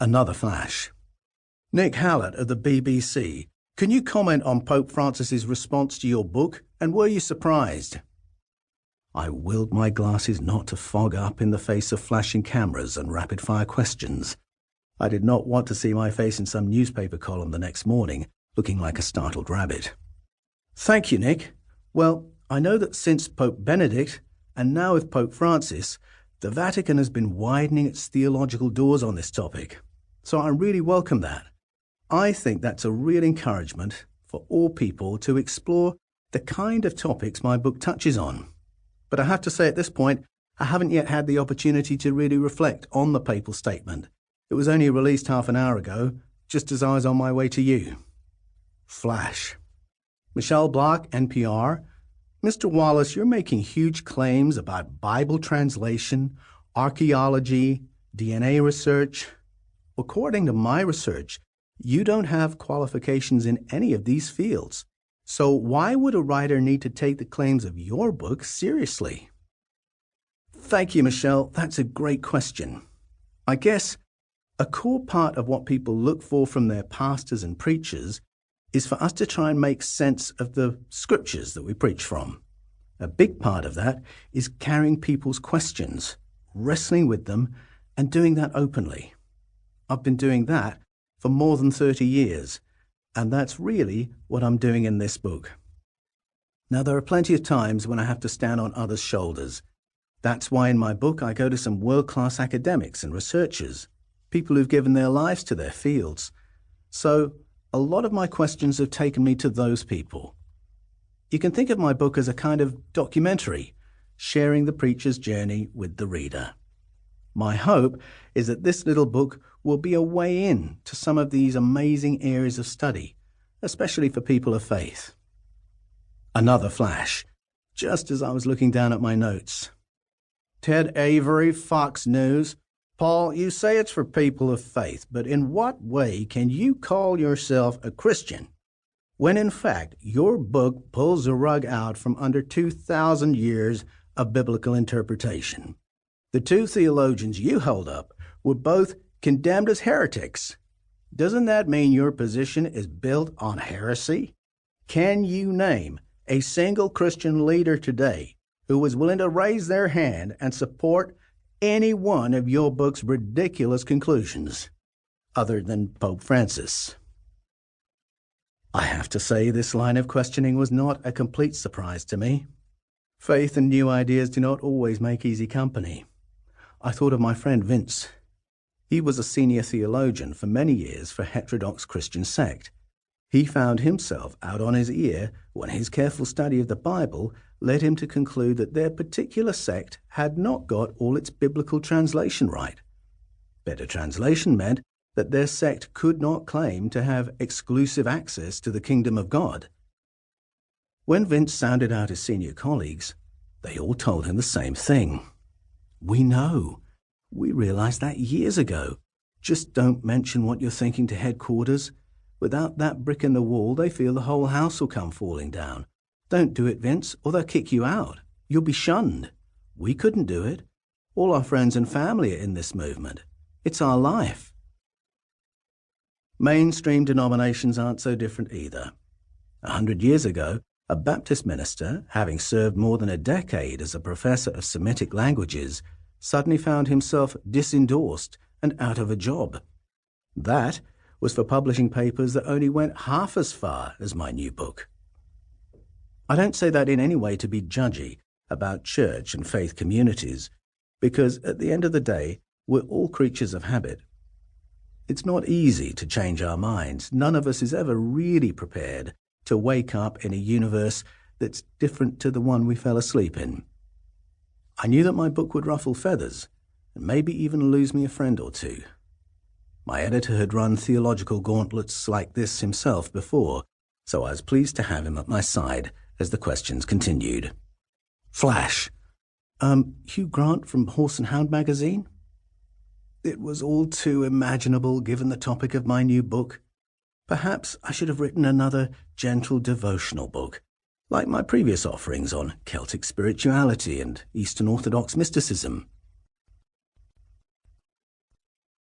Another flash. Nick Hallett of the BBC. Can you comment on Pope Francis's response to your book, and were you surprised? I willed my glasses not to fog up in the face of flashing cameras and rapid-fire questions. I did not want to see my face in some newspaper column the next morning, looking like a startled rabbit. Thank you, Nick. Well, I know that since Pope Benedict, and now with Pope Francis, the Vatican has been widening its theological doors on this topic. So I really welcome that. I think that's a real encouragement for all people to explore the kind of topics my book touches on. But I have to say at this point, I haven't yet had the opportunity to really reflect on the papal statement. It was only released half an hour ago, just as I was on my way to you. Flash. Michelle Block, NPR. Mr. Wallis, you're making huge claims about Bible translation, archaeology, DNA research. According to my research, you don't have qualifications in any of these fields. So why would a writer need to take the claims of your book seriously? Thank you, Michelle. That's a great question. I guess a core part of what people look for from their pastors and preachers is for us to try and make sense of the scriptures that we preach from. A big part of that is carrying people's questions, wrestling with them, and doing that openly. I've been doing that for more than 30 years, and that's really what I'm doing in this book. Now, there are plenty of times when I have to stand on others' shoulders. That's why in my book I go to some world-class academics and researchers, people who've given their lives to their fields. So a lot of my questions have taken me to those people. You can think of my book as a kind of documentary, sharing the preacher's journey with the reader. My hope is that this little book will be a way in to some of these amazing areas of study, especially for people of faith. Another flash, just as I was looking down at my notes. Ted Avery, Fox News. Paul, you say it's for people of faith, but in what way can you call yourself a Christian when in fact your book pulls the rug out from under 2,000 years of biblical interpretation? The two theologians you held up were both condemned as heretics. Doesn't that mean your position is built on heresy? Can you name a single Christian leader today who was willing to raise their hand and support any one of your book's ridiculous conclusions, other than Pope Francis? I have to say this line of questioning was not a complete surprise to me. Faith and new ideas do not always make easy company. I thought of my friend Vince. He was a senior theologian for many years for a heterodox Christian sect. He found himself out on his ear when his careful study of the Bible led him to conclude that their particular sect had not got all its biblical translation right. Better translation meant that their sect could not claim to have exclusive access to the kingdom of God. When Vince sounded out his senior colleagues, they all told him the same thing. We know. We realized that years ago. Just don't mention what you're thinking to headquarters. Without that brick in the wall, they feel the whole house will come falling down. Don't do it, Vince, or they'll kick you out. You'll be shunned. We couldn't do it. All our friends and family are in this movement. It's our life. Mainstream denominations aren't so different either. 100 years ago, a Baptist minister, having served more than a decade as a professor of Semitic languages, suddenly found himself disendorsed and out of a job. That was for publishing papers that only went half as far as my new book. I don't say that in any way to be judgy about church and faith communities, because at the end of the day, we're all creatures of habit. It's not easy to change our minds. None of us is ever really prepared to wake up in a universe that's different to the one we fell asleep in. I knew that my book would ruffle feathers, and maybe even lose me a friend or two. My editor had run theological gauntlets like this himself before, so I was pleased to have him at my side as the questions continued. Flash. Hugh Grant from Horse and Hound magazine? It was all too imaginable given the topic of my new book. Perhaps I should have written another gentle devotional book, like my previous offerings on Celtic spirituality and Eastern Orthodox mysticism.